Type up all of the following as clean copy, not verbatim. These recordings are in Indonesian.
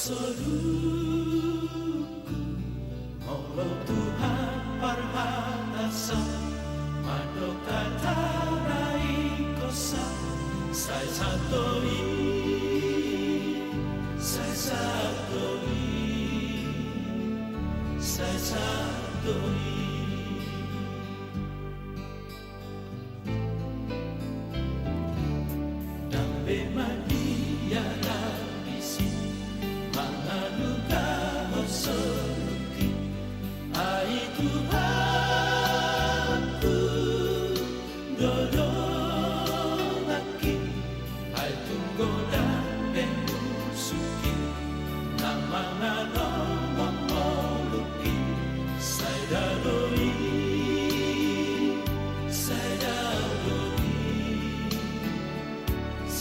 Soruku molo Tuhan parhatasa mado katarai kosa sai satoi dambe madia rabisi mangaluka osoruki ai Tuhanku dorongaki ai tunggoda bengusuki namangano mongoluki saidadoi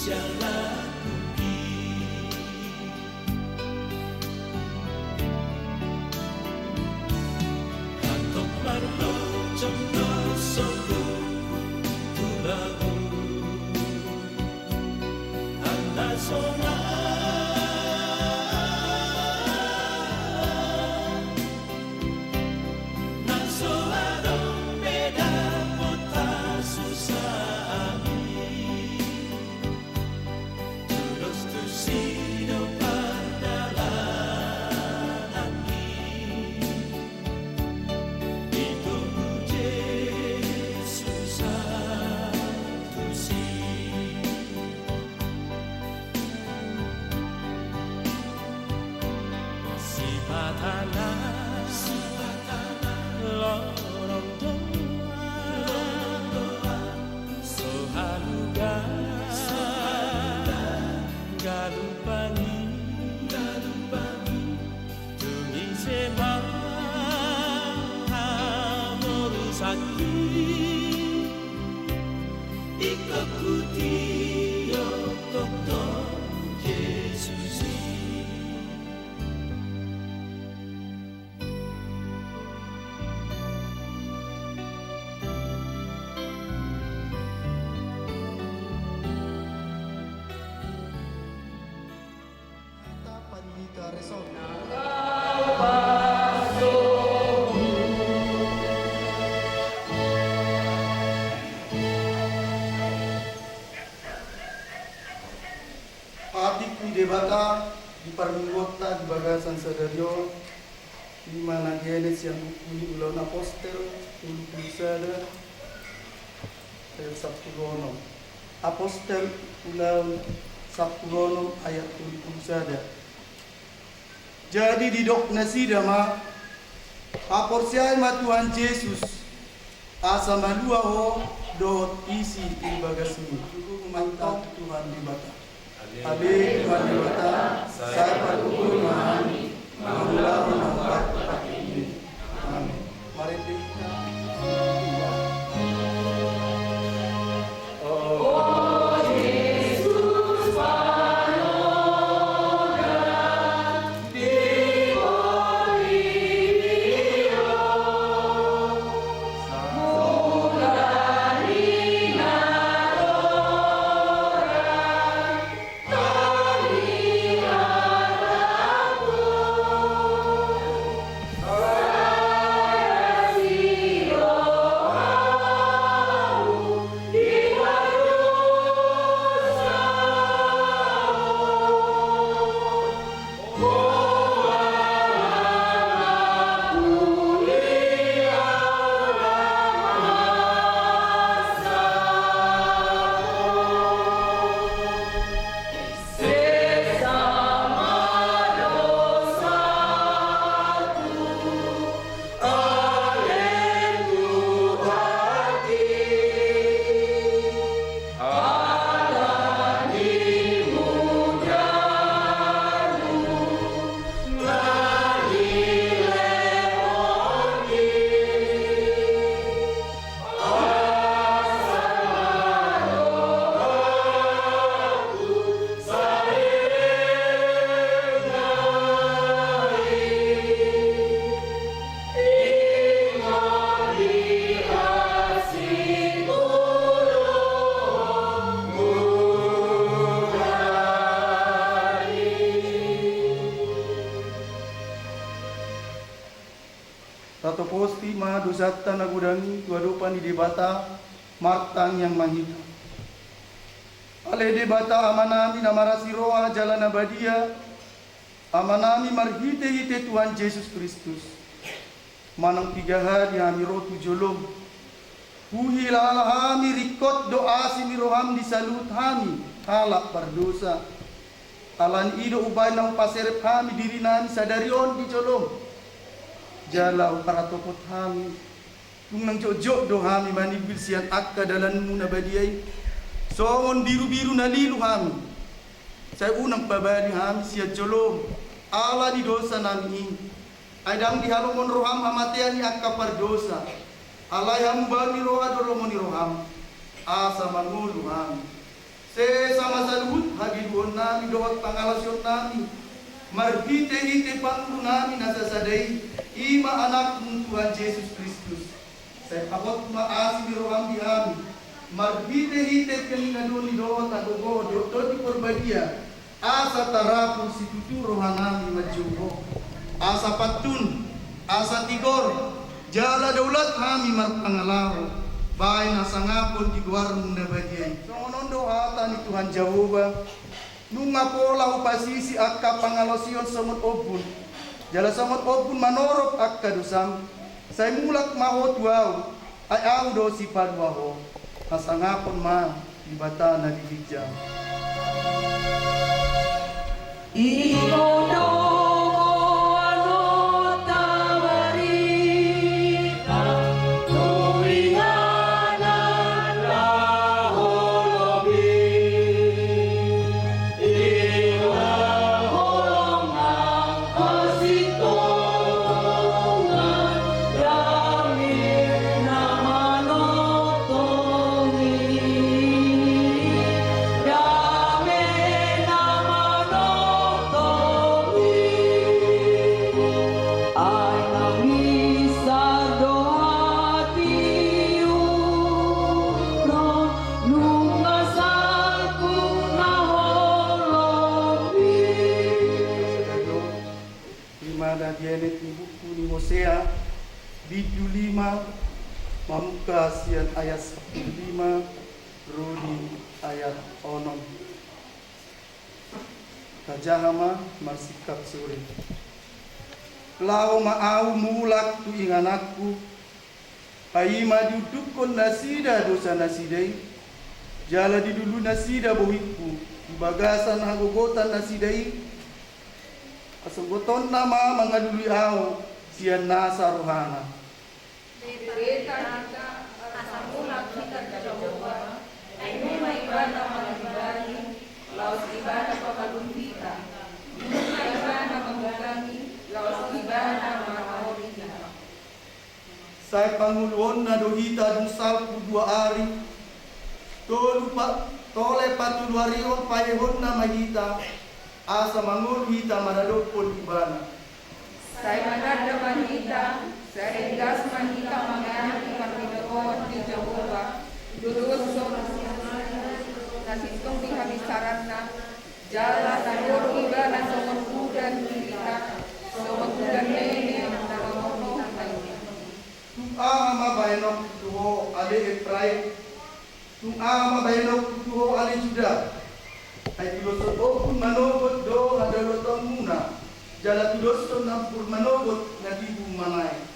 sialakuki kantok marlo jondo sogo tulagu anda sona naso adong beda pota susah sino perjalananki itu Yesus satu sipatana lorong doa sohaluga galumpangi tumi sema morusaki ikuti yokokto Yesus Adik debata di parminggota di bagasan sadario di mana genes yang bukuni ulun apostel ulu pusada Sabturono apostel ulang Sabturono ayat ulu pusada. Jadi di dok nasida ma aporsiai ma Tuhan Yesus asa malua ho dot isi di bagasmi cukup mantap Tuhan di bata. Abi Tuhan di bata saya patukul mahani mengulang menangkat pagi ini. Amin. Mari kita Hallelujah. Tato posti ma dosata nagudani tuadopan di debata martang yang mahita. Ale debata amanami namarasi roa jalan abadia. Amanami marhite-hite Tuhan Yesus Kristus. Manang 3 hari hami rotu jolom. Huhi lalahami rikot doa si miroham disalut hami halak berdosa. Alan ido ubay nang paserep hami diri nami sadarion di jolom. Jalau para topot hami. Kung nang jok do hami manibil sian akka dalanmu na badiyay. Songon biru-biru na lilu hami. Saya unang pabali hami siya jolom. Ala di dosa nami ini. Aidang di halomon roham hamatian ni akka pardosa. Ala yang bali roha dolomon ni roham. Asa mangulu hami. Sama salut hagidon nami doat pangalasyon nami. Marhite-hite panglu nami nasasadai. Ima anak Tuhan Yesus Kristus. Saya abot maasi di roham di hami. Marhite-hite keningadon ni doat agogo doat di korbadia. Asa tarapun si tutu roha nami majubo. Asa patun, asa tigor. Jala daulat hami marpangalaro. Baik nasa ngapon di guarmu na bagyay. Songonondo hata ni Tuhan Jehovah. Nunga pola upasisi akka pangalosyon samot obun. Jala samot obun manorop akka dosam. Say mulak maho tuaw. Ay aw do si padwaho. Nasa ngapon ma di bata na dibidya. Hosea video 5 Mamuka sian ayat 5 Rudi ayat 6 Kajahama marsikap sore Lau maau mulak tu inganakku Aima dudukon nasida dosa nasidai Jala di dulu nasida bohikku Di bagasan hagogotan nasidai Asanggoton nama mangadului au sian nasa rohana. Beta kita asamula kita Jehovah. Ainu maibana malibani, laos ibana pakalun kita. Maibana mengulangi, laos ibana mahori kita. Saya panguluon na dohita dun salpu 2 hari. Tole patuluarion payehon na mahita. Asa mangul hita maradopon ibana. Saya menada manita, saya gas manita mangana ikan di Jehovah. Dulu nasitong di habisaranna, jala tanur ibana somon kudan kita, somon kudan nene nalamono lainnya. Tung ama bayanok tuho ale Efraim, tung ama bayanok tuho ale Juda. Ay tulosot okun manogot do hadalotong muna. Jala tudoson nampur manogot na dibu manay.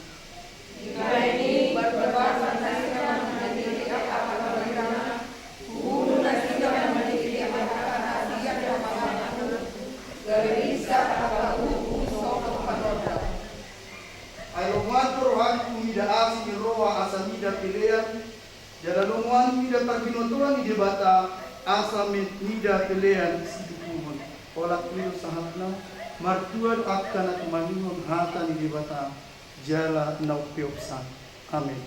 Jika ini berbahasa nasibah menjadi apa-apa Hulu nasibah menjadi apa-apa Nasibah apa-apa Gerisa apa-apa Sopo apa-apa Ay lomwan rohan kumida asi roha asamida pelean. Jala lomwan mida parbinotuan di debata asamid mida pelean sidukuhon. Olak kuyo sahatna martuan akan at manihon hata ni debata jala naupiopsan. Amin.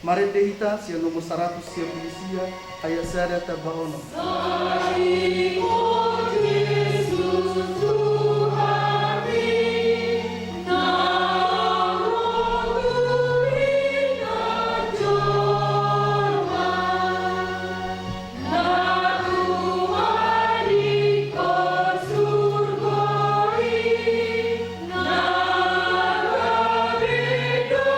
Mari dehita siya nomor 100 siya polisia ayat sada tabaono. Surgoi, na rabido.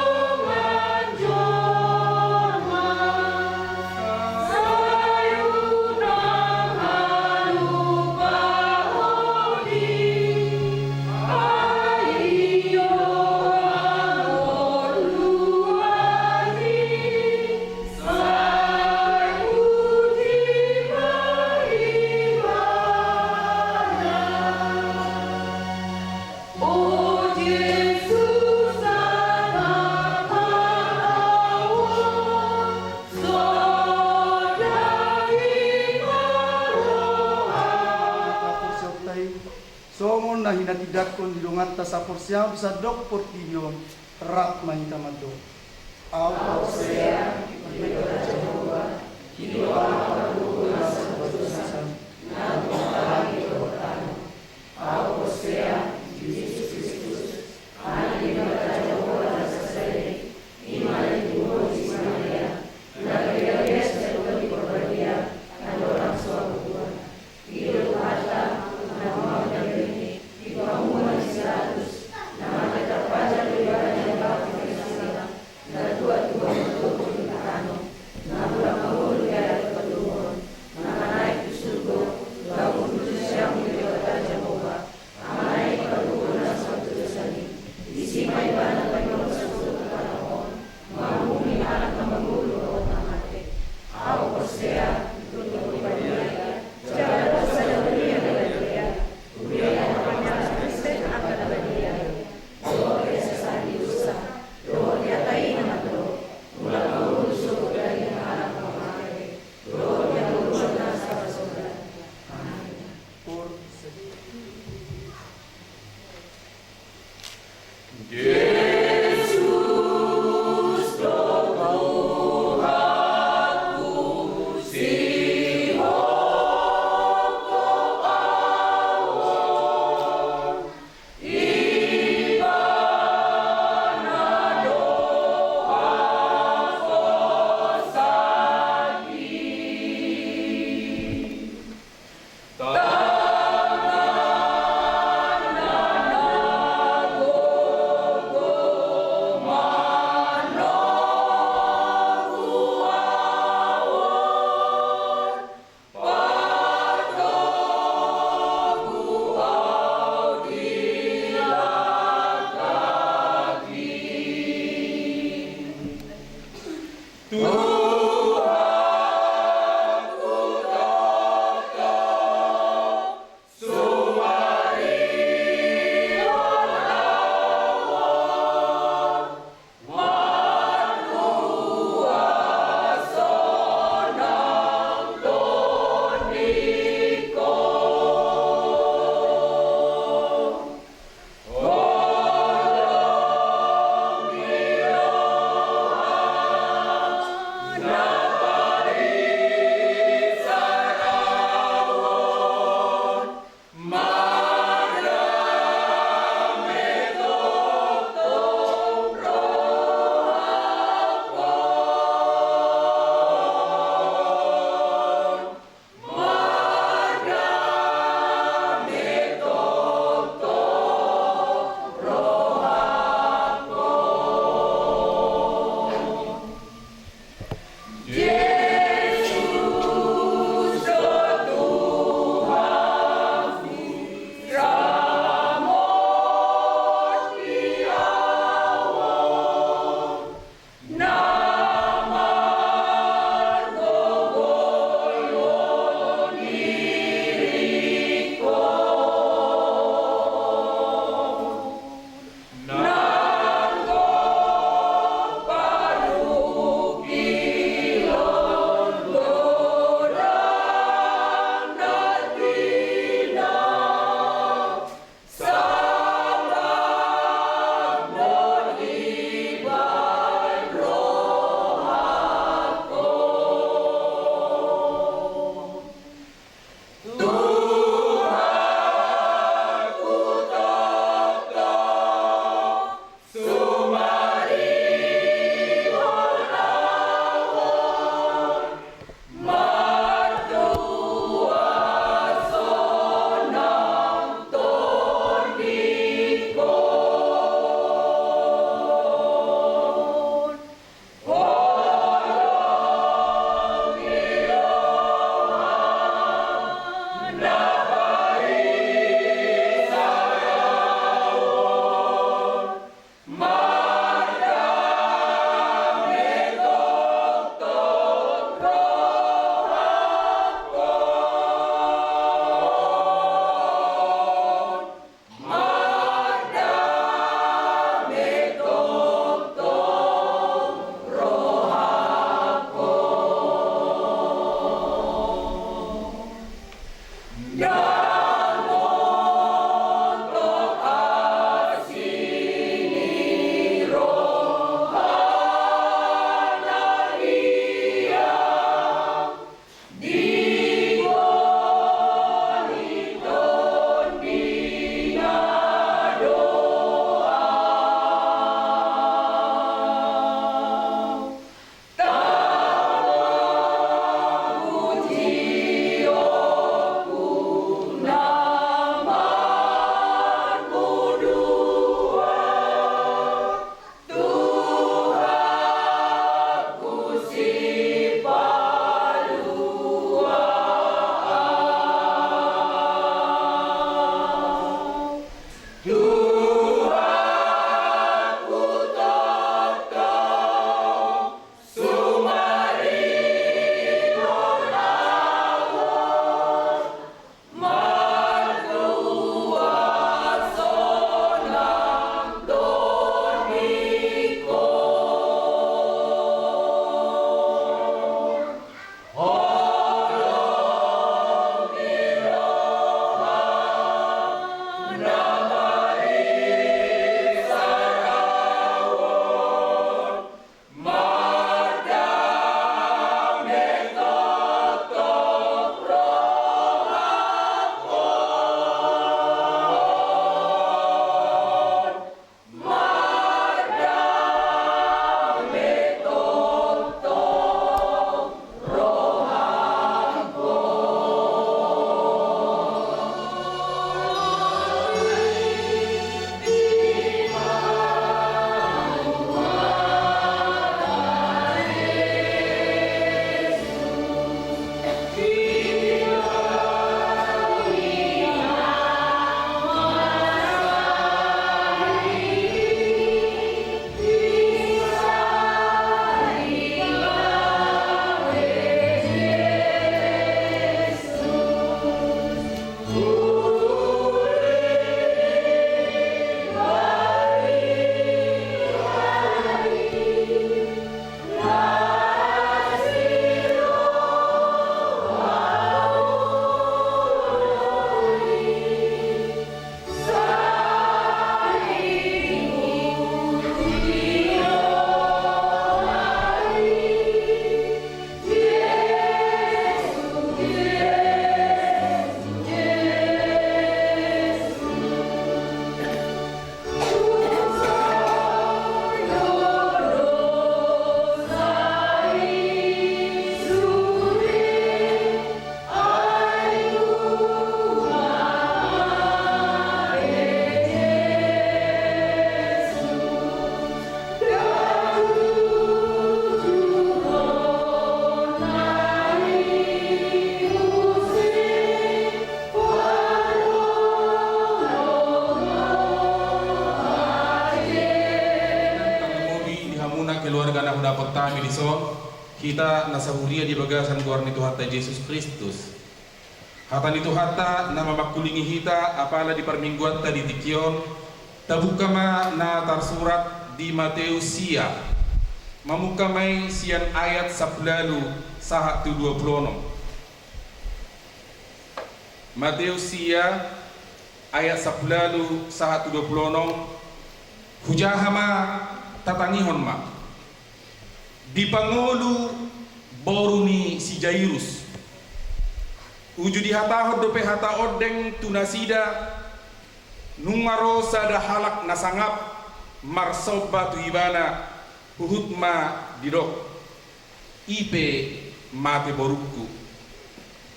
mo na hinatidakon dilungan ta sa porsiyaw sa dok portilyon rak mahitamado. Ao Porsia, Dio da Jehovah, Dio ang paglulo sa pagdusasan, na tumatawag ito batano. Ao Porsia, Jesus Christus, ang Dio da Jehovah sa sarili, iman ito si Maria, nagayayas sa lugar di Corbadia, ang orang suabuan. Dio Tata, na mga nagayini, ipamuhan si Ratus, na magkatapasan lugar ng bakit na dua-dua matutulog na ano, na bulang mahulog kaya at patuwa. dapat kami di son kita nasahuria di bagasan guarni Tuhan Yesus Kristus. Hatan itu hata nama makulingi hita apala di permingguan tadi tikion tabukama na tersurat di Matius sia mamukamai sian ayat 10 sahat 26. Matius sia ayat 10 sahat 26 hujahama tatangihon ma di pangolu boruni si Jairus uju di hatahod dope hata odeng tunasida nungaro sada halak nasangap marsoba tu ibana uhutma didok ipe mate borukku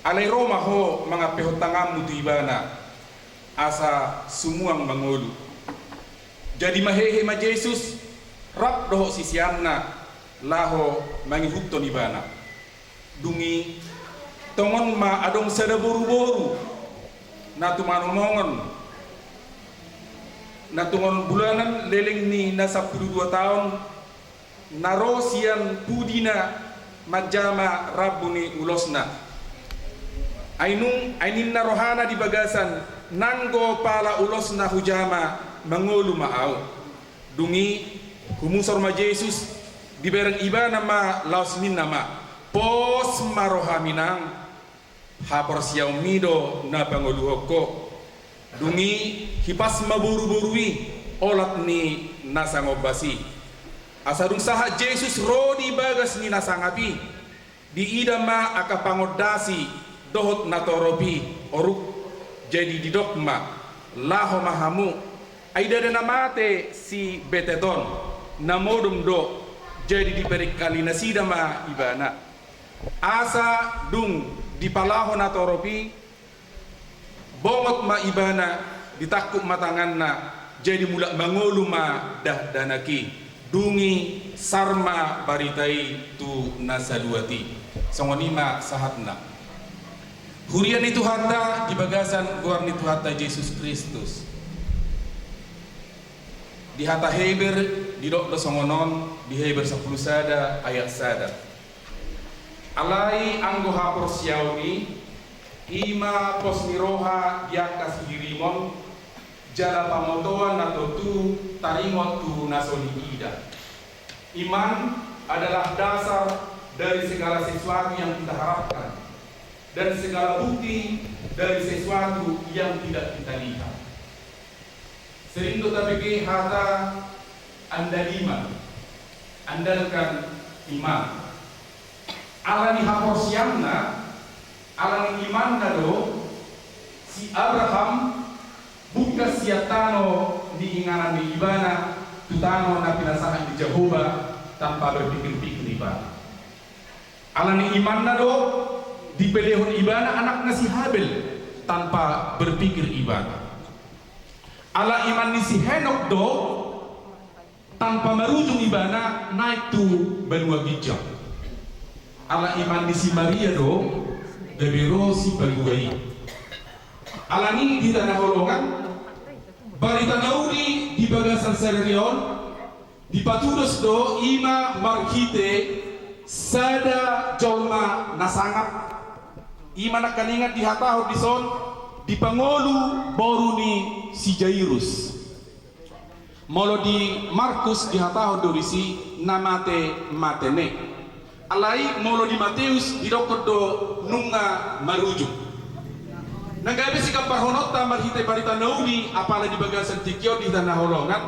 alai Roma ho mga pehotangamu tu ibana asa sumuang mangolu jadi mahehe ma Jesus rap doho sisianna laho mangihutton ibana dungi tongon ma adong sada boru-boru natumanumongon natungon bulanan leleng ni na 12 tahun narosian pudina majama rabbuni ulosna ainin narohana di bagasan nanggo pala ulosna hujama mangolu maau dungi humusor ma Jesus di bereng ibana ma laos min nama pos marohaminang hapor siaw mido na pangolu hoko dungi hipas maburu-burui olat ni nasangobasi asadung saha Jesus rodi bagas ni nasangapi di idama aka pangodasi dohot natoropi oruk jadi didokma laho mahamu aida dana mate si beteton namodum do jadi diberi kali nasidama ibana asa dung dipalaho natoropi bongot ma ibana ditakuk matanganna jadi mulak mangolu ma dah danaki dungi sarma baritai tu nasaduati songonima sahatna hurian itu hata di bagasan guarni tu hata Yesus Kristus di hata Heber di dok do songonon di Heber 10 sada ayat sada alai anggo hapor siawi ima posniroha diangkas dirimon jala pamotoan atau tu tarimot tu nasoni ida. Iman adalah dasar dari segala sesuatu yang kita harapkan dan segala bukti dari sesuatu yang tidak kita lihat. Sering tapi hata andaliman andalkan iman alani hapor siamna alani iman nado si Abraham buka siatano di inganan di ibana tutano na pinasahan di Jehovah tanpa berpikir-pikir ibana alani iman nado di pelehon ibana anaknya si Habel tanpa berpikir ibana ala iman ni si Henok do tanpa merujung ibana naik tu benua bijak ala iman di si Maria do debero si paluai alani di tanah holongan barita nauri di bagasan sererion di patudos do ima markite sada jolma nasangap ima nakaningat di hatahor di son di pangolu boruni si Jairus molo di Markus di hatahor do risi namate matene alai molo di Matius di dokter do nunga marujuk nagabe sikap parhonota marhite barita nauli apala di bagasan tikyo di tanah holongan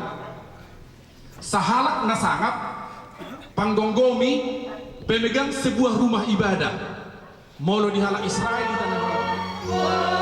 sahalak nasangap panggonggomi pemegang sebuah rumah ibadah molo di halak Israel di tanah holongan Wow.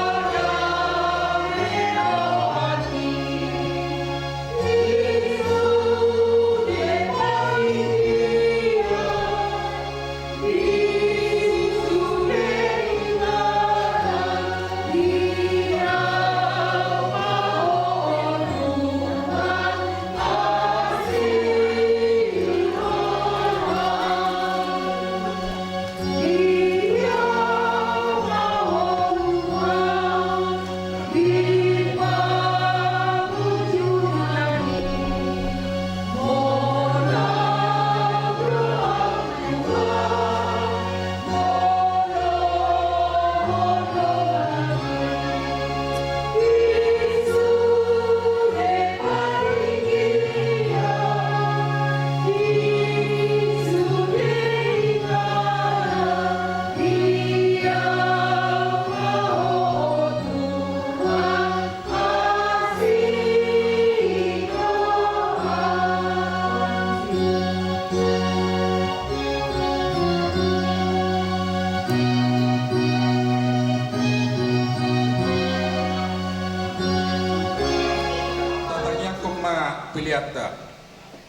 Ana piliatta.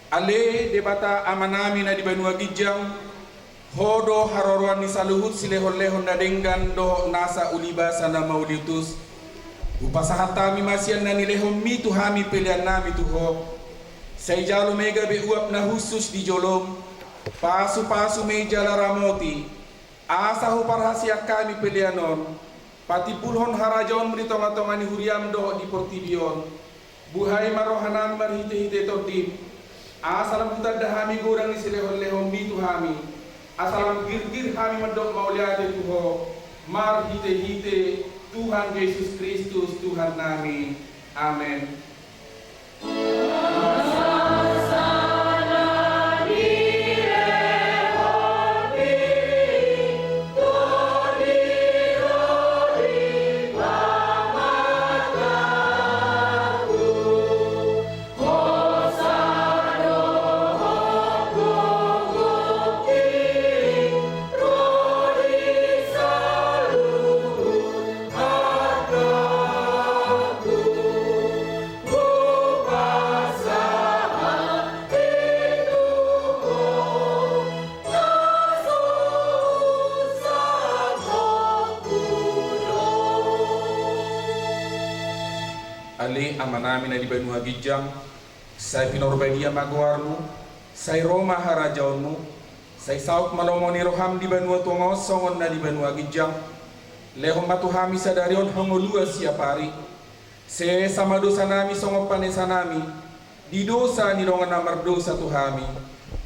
Ale debata amanami na di Banua Gijang hodo haroroan ni saluhut silehon-lehon na denggan do nasa ulibasa na maulitus. Upasahatami masian na nilehon mi tuhami pilihan nami tuho. Say jalo mega be uap na husus di jolom. Pasu-pasu may jala ramoti. Asa huparhasiak kami pilihanon. Pati pulhon harajaon meritonga-tonga ni huriam do di portibion. Buhay marohanan marhite-hite todip. Asalam hutan dahami gorang ni silehon-lehon mi tuhami. Asalam gir-gir kami medok mauliate tuho. Marhite-hite Tuhan Yesus Kristus Tuhan nami. Amin. Ali amanami na di Banua Gijang, say Pinorbadia Maguarmu, say Roma Harajaunmu, say Sauk Malomo ni Roham di Banua Tongos, songon na di Banua Gijang, lehong matuhami sa darion hongolua siapari, se sama dosa nami songo panesa nami, di dosa ni rongan namar dosa tuhami,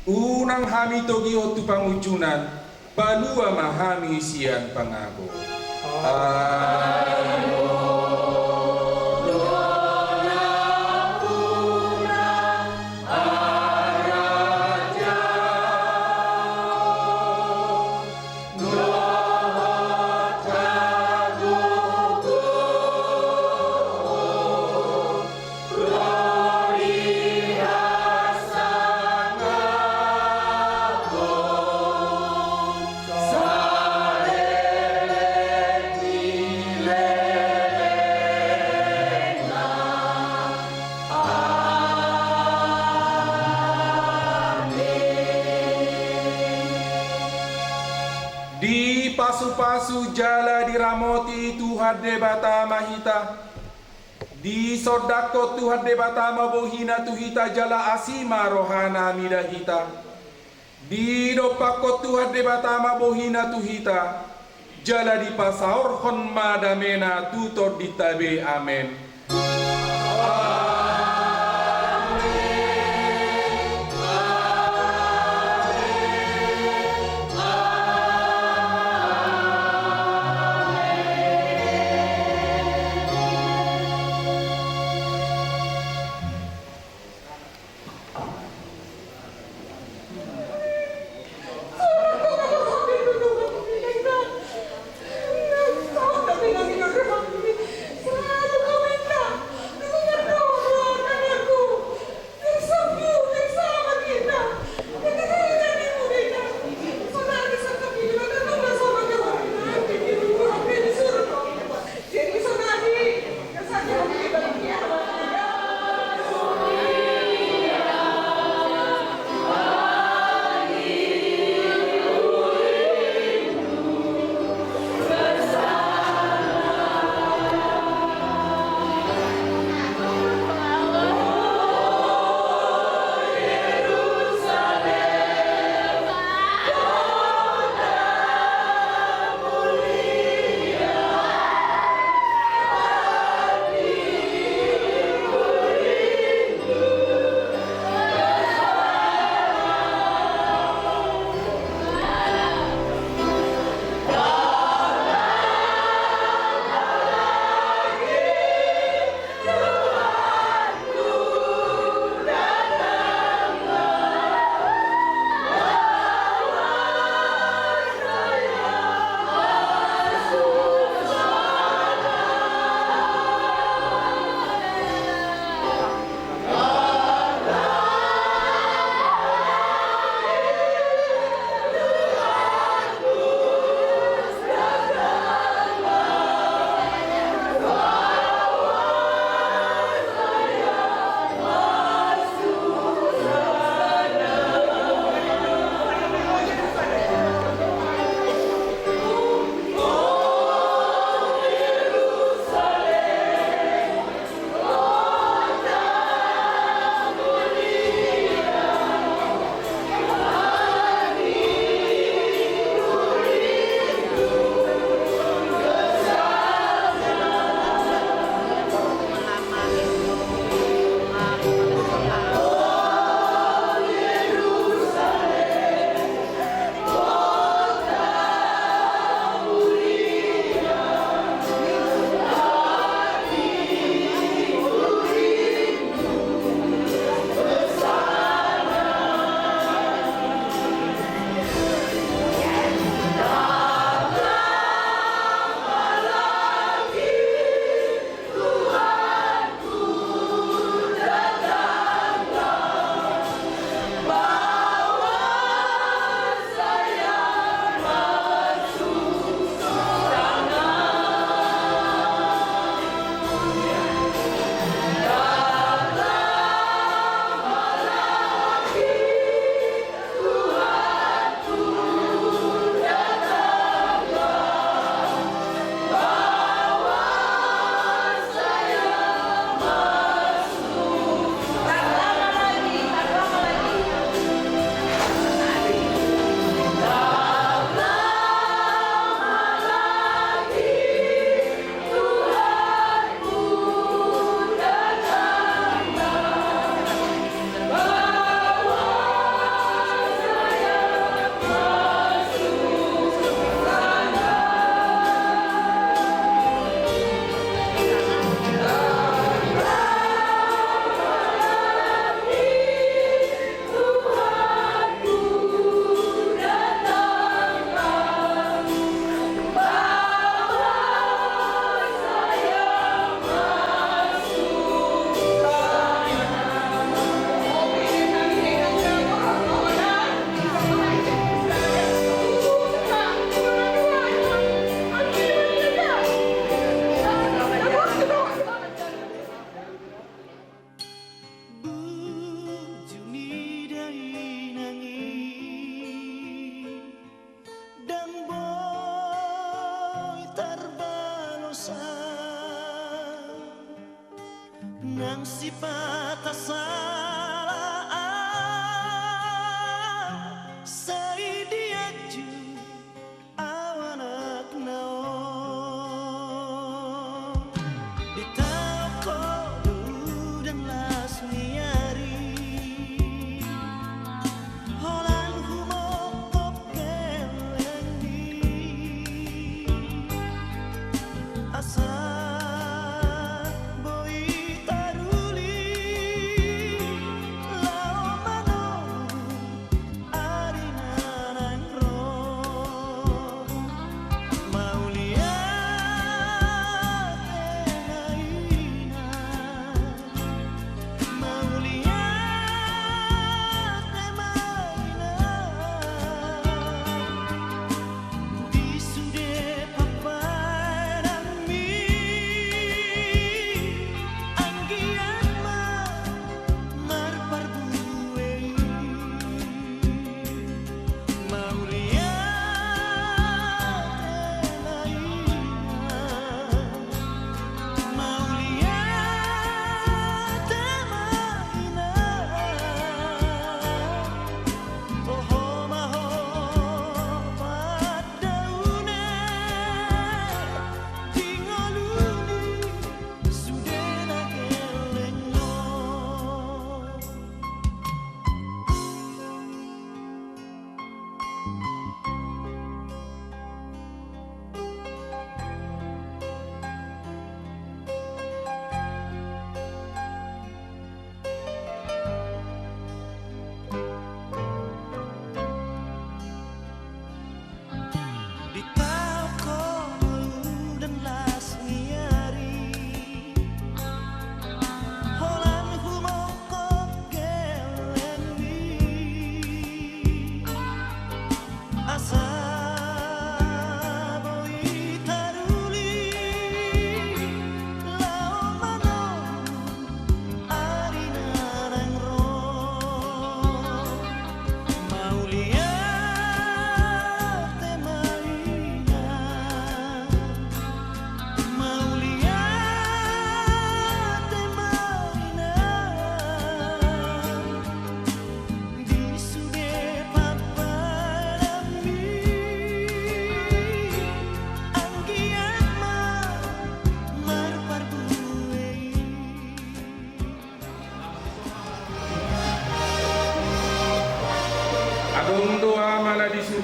unang hami togi hotu pangucunan, balua mahami isian pangago. Di pasu-pasu jala diramoti Tuhan debata mahita. Di sodako Tuhan debata mabohina tuhita jala asima rohana midahita. Di dopako Tuhan debata mabohina tuhita jala di pasaur hon madamena tutor ditabe amen. Selalu kau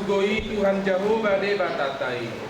surgoi Tuhan Jehovah Debatatai.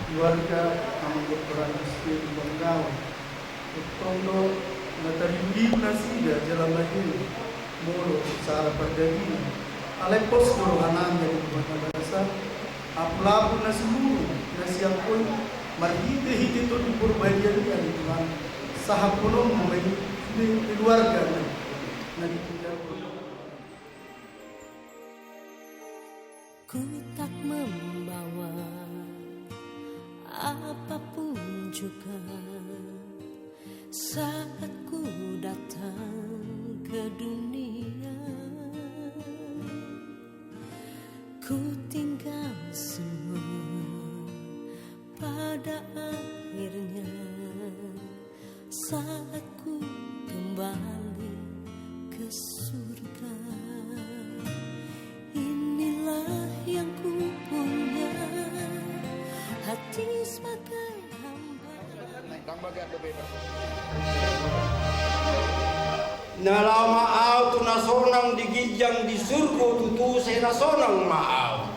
Keluarga amang peran miskin banggawan tondo natarindi nasida jalan lagi mulu cara perdagi alepos dorohanan dari bahasa aplabu nasulu nasiang pun marhite hite to di perbaikan di Tuhan sahab puno di keluarga na ditinggal. Ku tak membawa apapun juga saat ku datang ke dunia. Ku tinggal semua pada akhirnya saat ku kembali ke surga. Inilah yang ku punya, hati sebagai hamba. Nalau maaw tu nasonang digijang di surga tutu saya nasonang maaw.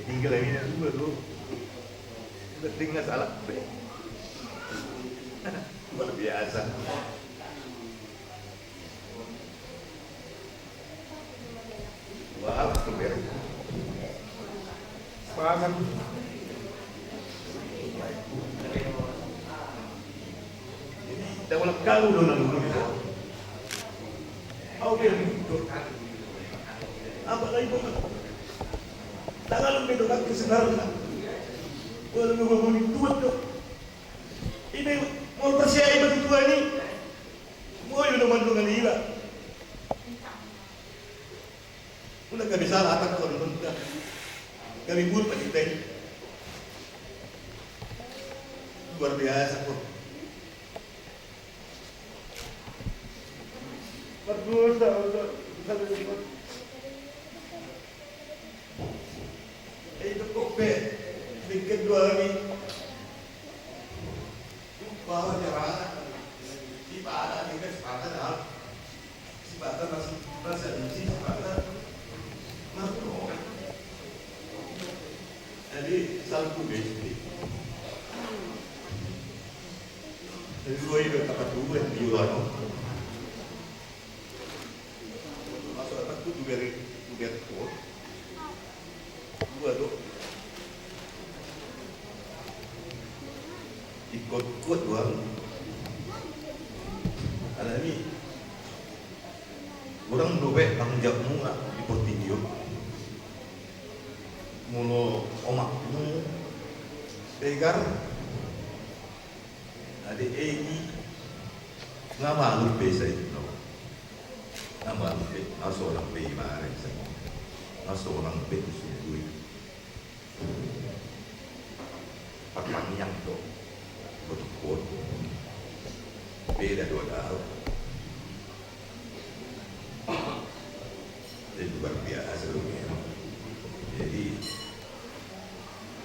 Tinggal lagi nak dua tu, tinggal salah. Luar biasa. Wah, kembali. Paham. Dah boleh kalau dulu dulu. Oke, apa lagi pun? Tangan lebih dekat ke sebenarnya. Kalau mau dituat tu, ini mau persiapan bagi tuan ni, mau yang nak mandung kali ini. Mula kami salah atas orang kita. Kami pun pada kita luar biasa pun. berdosa untuk saudara. Itu kopi di kedua ini. Bawa nyerang. Si pada ni kan sepakat dah. Si pada masih si pada masuk. Jadi satu besi. Jadi dua itu dapat dua di luar. Masuk dapat tu dua kuat. Dua tu. Ikut kuat dua. Ada ni. Orang dobek tanggung jawabmu nak di portinho. Mulu omakmu pegar ada ini ngapa lupa saya itu ngapa lupa masuk orang pe mana saya masuk orang pe sugui pakang yang tu berkuat beda dua dah itu luar biasa rumahnya. Jadi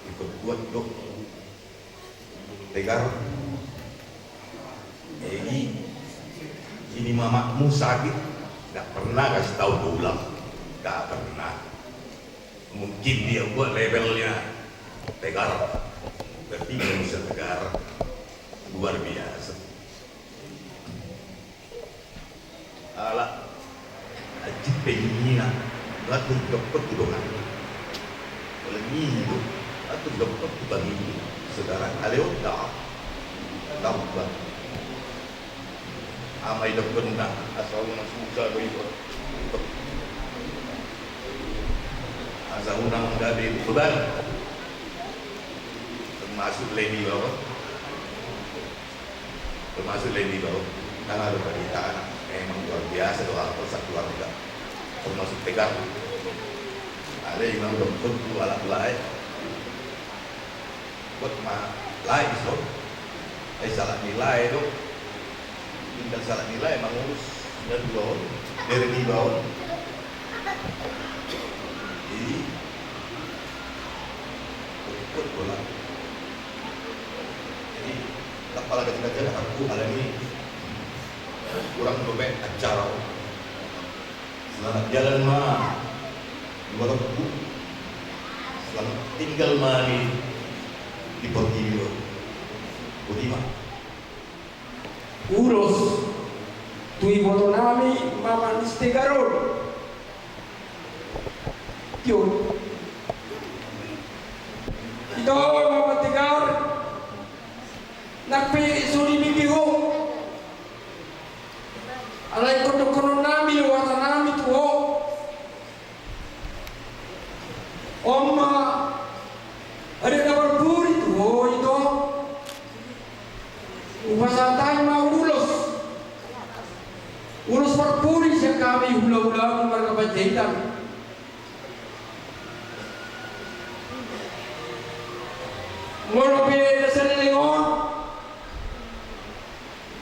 ikut kuat dok tegar ini mamamu sakit nggak pernah kasih tahu pulang nggak pernah mungkin dia buat labelnya tegar berarti manusia tegar luar biasa ala ajib penina nggak tuh dapat doang lagi itu atau dapat bagi saudara kalian dah dapat amai dapat nak asal nak susah begitu asal nak menjadi beban termasuk lady bawa tanggal berita memang luar biasa doa persatu keluarga termasuk tegar ada yang dapat tu alat lain buat mah lain so salah nilai tu tinggal salah nilai mengurus dan bawah dari di bawah jadi ikut bola jadi kepala kecil-kecil aku ada ini kurang dobek acara selamat jalan mah walaupun selamat tinggal mah di Portillo Budima urus tui botonami mama nistegaro yo ito mama tegar nakpe suri bibiho alay kono nami wata nami tuho Oma ada kabar puri tuho ito Upasantai mau urus perpuri yang kami hula-hula keluarga Panjaitan. Ngono pe dasane lengon.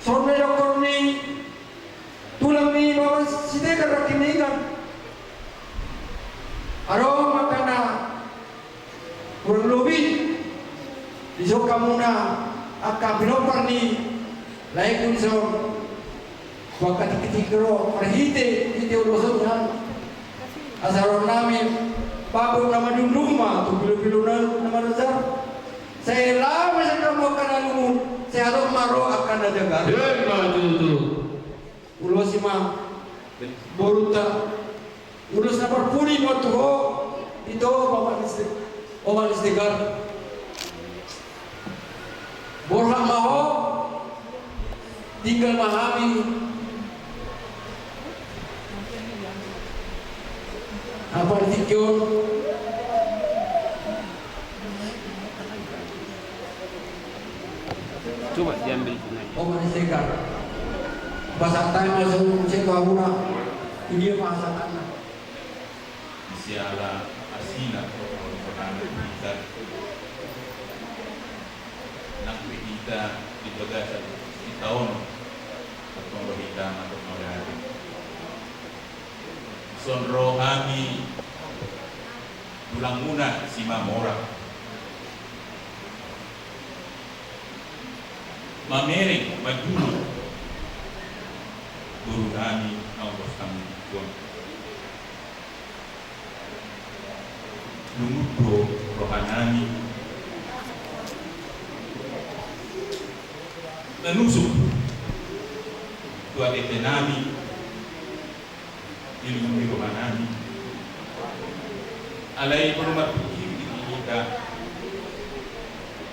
Sorme doktor ni tulang ni bawa side karakinikan. Aro makana kurang lebih disok kamu na akan binopar ni lain pun so waktu ketikro perhite hite urusan asaron namin bago nama di rumah tu bilu-bilu nama dasar saya lama saya kamu akan alumu saya harus maro akan ada gar tu ulos ima boruta ulos na perpuri mo tu itu bapak istigar borhak maho tinggal memahami apa artikel coba diambil segar bahasa Thai masuk cek kahuna ini bahasa tanah isiala asina pernah kita nak kita di bagasa di tahun atau hitam atau hari sonro kami tulang muna si Mamora. Mamering madulu guru kami ang kami tuan. Lumutro rohanani menusuk tua etenami ilmu rohanani alai perumat pikir kita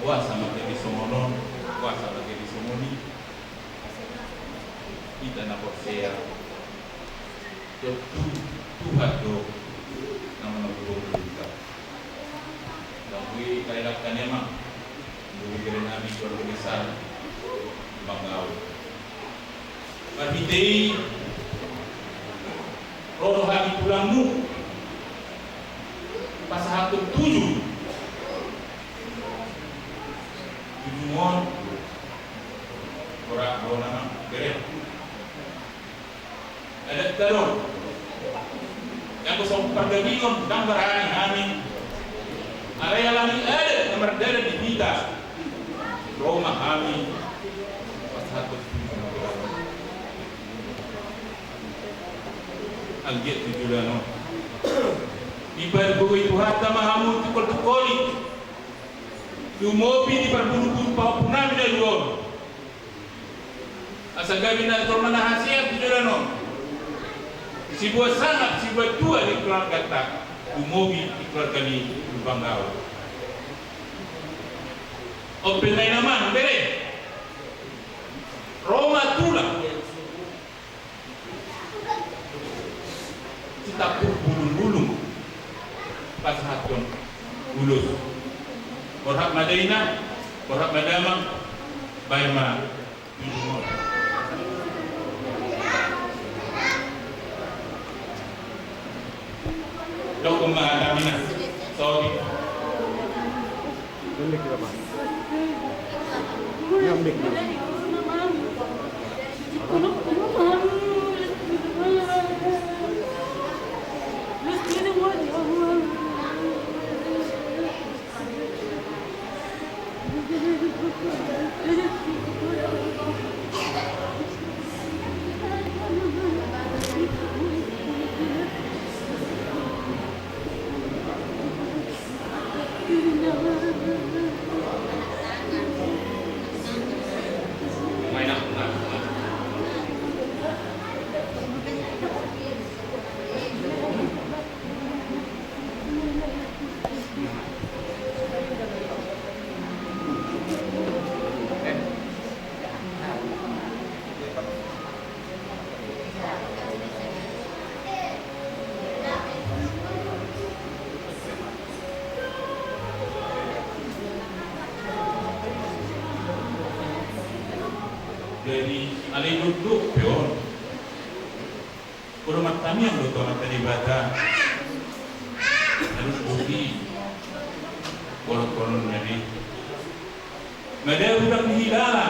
wah sama jadi somonon wah sama jadi somoni kita nak share Tuhan do nama nama kita dan we kairat kanema dulu keren kami keluarga besar Bangau Barbitei rodo hati tulangmu pasal 7 mon orang nama keren ada teror yang kosong perdagingan dan berani amin area lagi ada nomor dari di kita Roma amin pasal 7 algiat tujulano ibarat Tuhan tamahamu tukol-tukoli lumobi di perburu-buru paupunami dari luar asa gabi na tormana hasil tujulano si buat sangat si buat dua di keluarga tak lumobi di keluarga ni Bangau open main naman bere Roma tulang kita bulung-bulung pas hatun bulus Borhak Madaina, Borhak Madamang, Baima, Yudumor. Dokum Madamina, sorry. Dari alai duduk peon kurang kami yang luto mata ibadah harus budi kolon jadi mereka udah hilala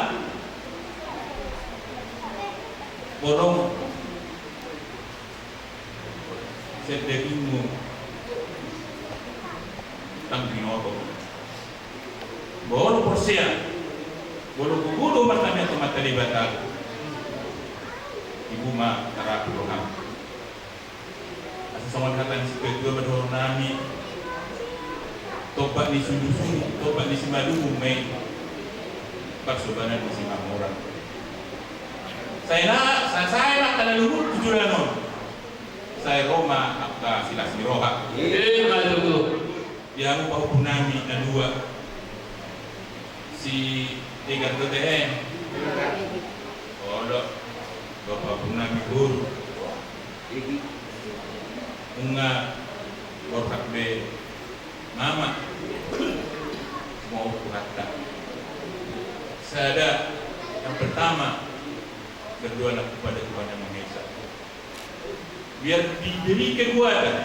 borong sedekimu tangkinoto borong porsia bulu-bulu matanya tu mata dibatal ibu mak tarap roham asal sama kata si kedua berdorong nami tobat di sundu-sundu tobat di simadu umay persobanan di Mamora saya nak kena lurut tujuan saya Roma apa silas miroha malu yang mau punami dan dua si tiga TTM odok bapak punami guru unga borhak be mama mau kata saya yang pertama berdoa kepada Tuhan Yang Maha Esa biar diberi kekuatan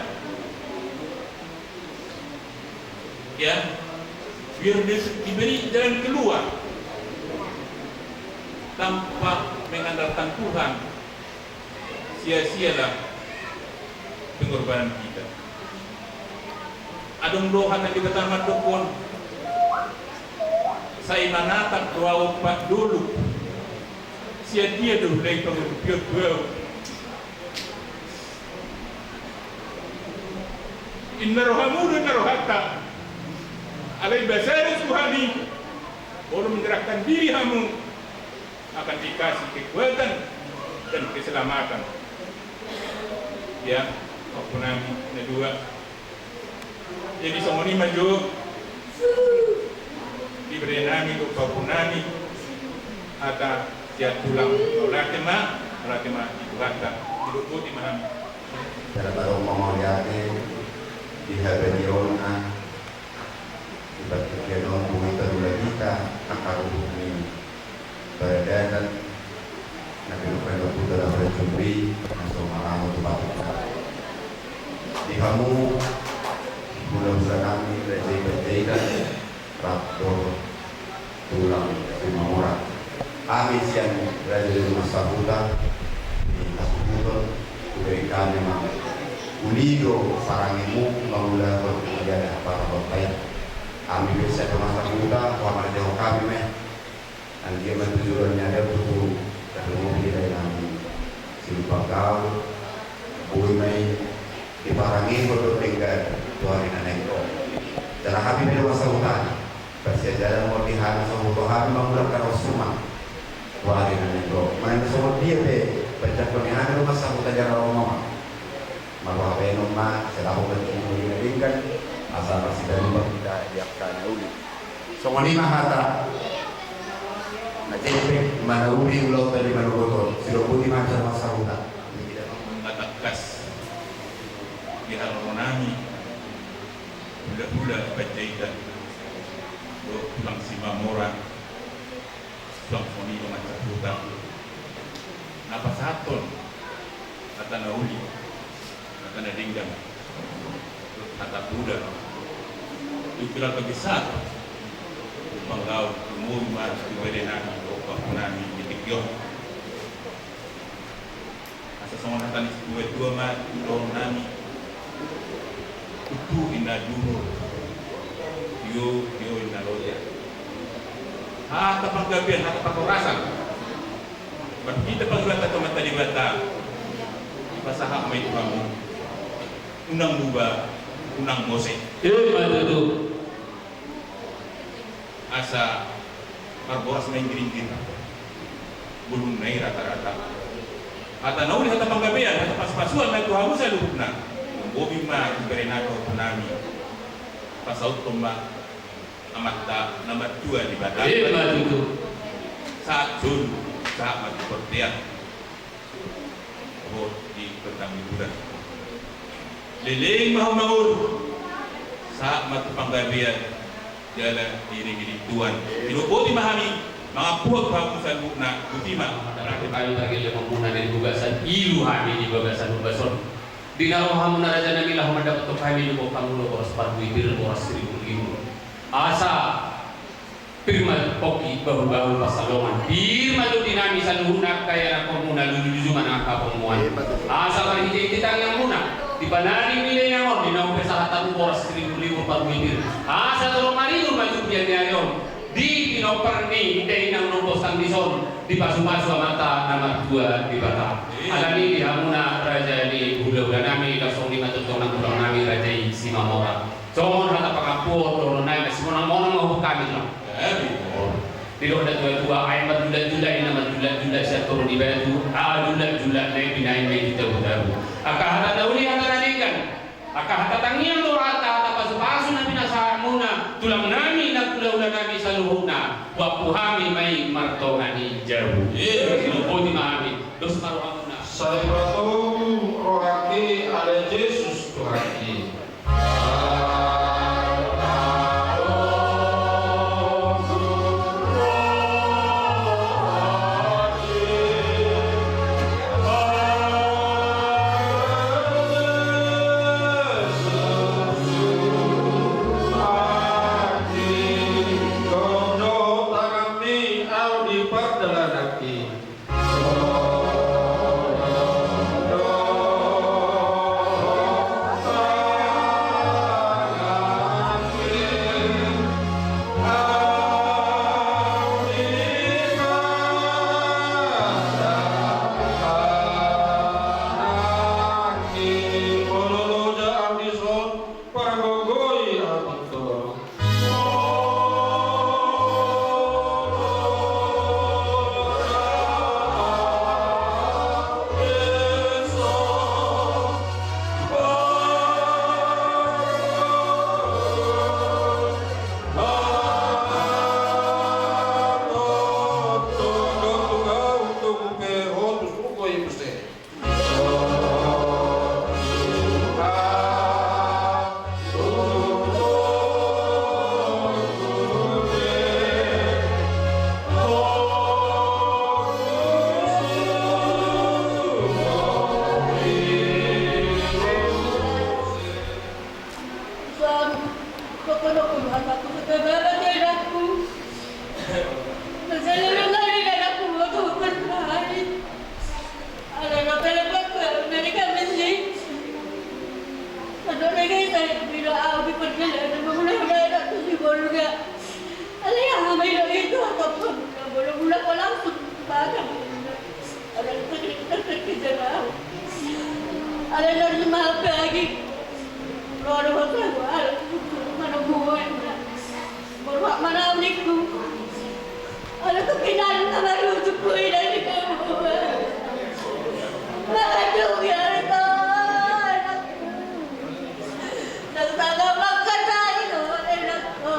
ya biar diberi jalan keluar tanpa mengandalkan Tuhan sia-sialah pengorbanan kita. Adong dohan na kita tamat dokon. Sa imanatag ruaw pa dulu. Siya dia dulu lay pangupiyot buaw. Inna rohamudu na rohata. Alay basaris Tuhani. Orang menyerahkan diri kamu akan dikasih kekuatan dan keselamatan. Ya, aku nami kedua. Jadi semua ini maju diberi nami untuk aku nami akan siap pulang melatema itu kata hidup putih mahami. Cara baru memoriake di Habanirona sebagai kenon bumi terula kita akar bumi beredaran nabi lupa dalam berjumpi langsung malam untuk batu di kamu bulan kami rejai dan rapor tulang lima orang kami siang berada di rumah sahuta di Kasubuton kuberikan memang ulido parangimu mengula berkemudian para bapak kami bisa ke masa muda, warna jauh kami dan dia tujuannya ada butuh dari mobil dari kami silpa kau, bui diparangi untuk tinggal Tuhan yang engkau. Dan kami di masa muda, bersejalan melihat sebuah kami menggunakan semua Tuhan yang engkau. Main semua dia bercak pernyataan rumah sahuta jalan rumah, malah benoma selalu bertemu dengan asal presiden kita diakan uli. Semua lima kata. Nanti mana uli ulau tadi mana botol. Sudah putih macam masa hutan. Tidak mengatakas di harmonami. Budak-budak bajaikan. Pulang Simamora. Pulang Soni macam hutan. Napa saton? Kata nauli. Kata nadinggang. Kata budak. Ikilah besar Bangau umur mas Ibadenani Oka Punani Itikyo Asa sama natani dua mas Ulong nami Utu ina dulu Yo ina loya Hata panggabian, hata pangkorasan Ba't kita pangglata kamata di bata Ipasahak may kamu Unang buba Unang Mose. Betul. Asa marboras main giring-giring. Bulun naik rata-rata. Hata nauli hata panggabean, hata pas-pasuan na tuhamu sa lupna. Bobi ma diberi nako punami. Pasaut tumba amatta nomor 2 di Batam. Betul. Saat dulu saat mati pertian. Oh di Pertamburan. Liling mahal-mahal saat mati panggabian jalan diri-diri Tuhan. Diluputi mahami mga puwag kamu sa lukna butima. Berarti kayu lagi lemah dari gugasan ilu kami di gugasan gugason. Di narohamu na raja namilah mendapat kami lupa pangulo koras parwi bir koras 1.000. Asa firma poki bahu-bahu pasalongan firma lu dinami sa luhuna kaya na komuna lulujuman angka pemuan. Asa kan hijai kita yang muna. Di panari nilai yang on, di naumpe sa hatan koras 1.000 parwi asa turun marido maju biar niayon. Di pinoperni hindi nang numpos ang dison di pasu-pasu mata nomor 2 di Batam. Alami di hamuna raja di hula-hula nami kasong di matutong ng ulang nami raja di Simamora. So hata pangapur turun na semua nang mau kami lang. Di doon na tua ay madulat-dulat na madulat-dulat siya turun di batu. Dulat-dulat na binayin may ditaw-taw. Akahata daw ni hata nanigan. Akahata tangiang turata pasu-pasu na binasa muna tulang nami nagkulaw nami sa luhog na wapuhami may martongan ni jauh. Lupo di mami. Dos maruang muna. Saya bertemu rohaki ada Yesus rohaki. Doa Pagkabalat ay ako. Nasalarang halikan ako matupan bahay. Alam na palapat ko, nalikamit siya. Ano na kayo tayo, binaabi pa nila, nagmamula-mula na ito si Borga. Alay, hamay na ito, atapon. Mula-mula ko lang sa bagang. Alam, sakit-sakit ka dyan ako. Alam na rin mga pagi. Loro ko sa alam, manubuhay na. Mula manawnik ko. Alam ko, kinalang na marusok ko, inalik ko. Nakadong yan ito. Nagtagabang ka tayo, anak ko.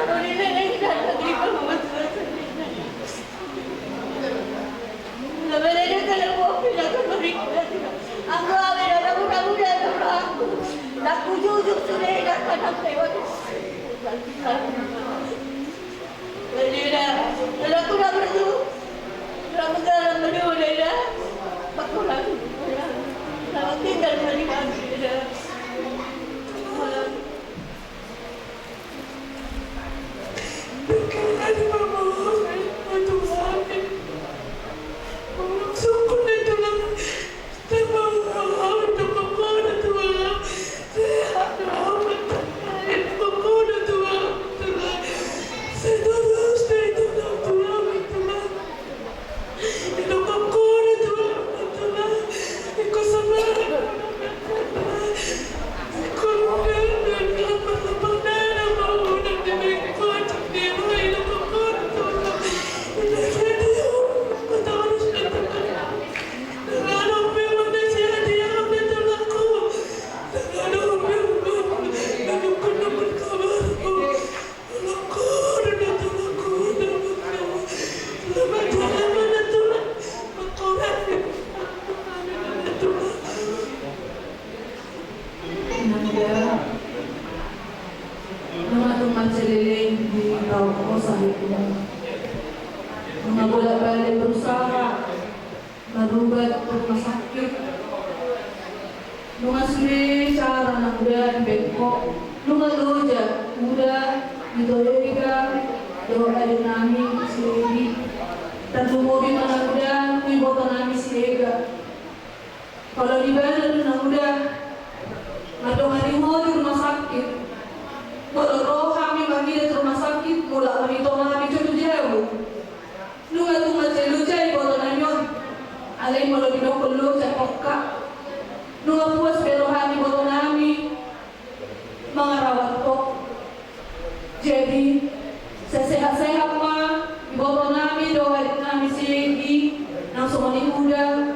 Uli na nagtatagli pa mamasasali na. Nabalay na talang mo, pinagamarik na. Ang grabe na namuna-muna na ako. Nakujujug sunay na kanang kayo. Dali na. Alam ko na berdo. Ramadalang manulay na. Pakulang. Selamat tinggal menikah kita. Berkali mama, untuk kami, sungguh itulah terbawa untuk kepada Tuhan. Sehat dalam terkait kepada Tuhan. Saya terus dari Tuhan itulah. Hidup kepada Tuhan itulah. Ikut sama. Mga bola-balik berusaha marubat rumah sakit. Lunga suri cara anak muda di Bangkok. Lunga doja muda di Toyota doa di nami sendiri. Tentu mobil anak muda di bawah nami siega. Kalau di Bandar anak muda madong animo di rumah sakit. Kalau roh kami bagi di rumah sakit mula kami tolong kami jauh-jauh. Lunga tunga celujay boto nanyon. Alay mo lo binokolo sa pokka. Lunga puas pero hani boto nami mga rawat ko. Jadi sesehat-sehat ma boto nami doa nami sigi nang sumani muda.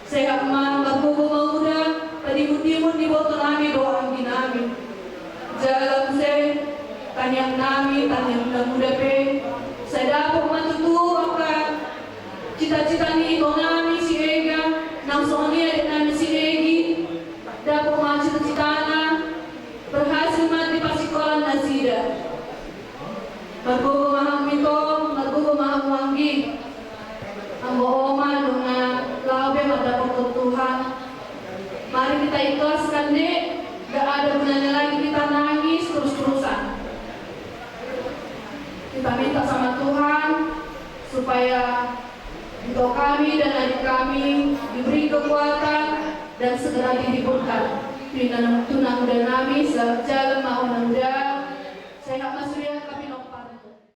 Sehat ma bagugo muda padimut-dimut di boto nami doa ang ginami. Jalan se tanyang nami tanyang na muda pe. Saya dapat matutu apa cita-cita ni nami si Ega nang soalnya nami si Egi dapat cita-citana berhasil mati pas sekolah nasida. Margo maham mito, margo maham wangi. Ang oma nunga labe madapat Tuhan. Mari kita ikhlaskan deh, gak ada gunanya lagi kita nangis terus-terusan. Kita minta sama Tuhan supaya untuk kami dan adik kami diberi kekuatan dan segera dihiburkan. Tunang muda nami, jalan mau muda, sehat mas Surya.